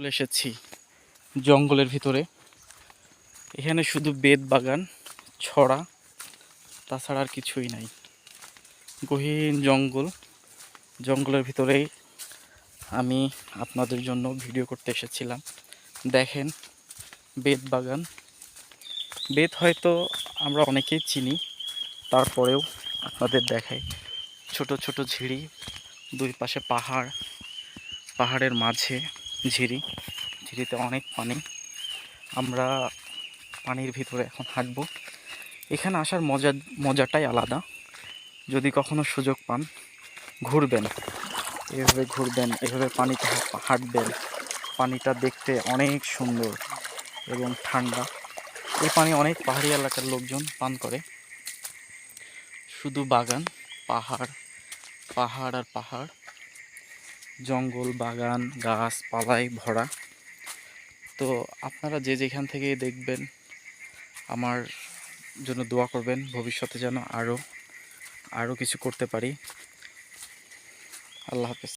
চলে এসেছি জঙ্গলের ভিতরে। এখানে শুধু বেত বাগান ছড়া, তাছাড়া আর কিছুই নাই। গহীন জঙ্গল, জঙ্গলের ভিতরেই আমি আপনাদের জন্য ভিডিও করতে এসেছিলাম। দেখেন বেত বাগান। বেত হয়তো আমরা অনেকেই চিনি, তারপরেও আপনাদের দেখাই। ছোট ছোট ঝিরি, দুই পাশে পাহাড়, পাহাড়ের মাঝে ঝিরি, ঝিরিতে অনেক পানি। আমরা পানির ভিতরে এখন হাঁটবো। এখানে আসার মজাটাই আলাদা। যদি কখনো সুযোগ পান, ঘুরবেন, এভাবে ঘুরবেন, এভাবে পানিতে হাঁটবেন। পানিটা দেখতে অনেক সুন্দর এবং ঠান্ডা। এই পানি অনেক পাহাড়ি এলাকার লোকজন পান করে। শুধু বাগান, পাহাড়, পাহাড় আর পাহাড়, জঙ্গল, বাগান, গাছপালায় ভরা। তো আপনারা যে যেখান থেকে দেখবেন, আমার জন্য দোয়া করবেন, ভবিষ্যতে যেন আরও কিছু করতে পারি। আল্লাহ হাফেজ।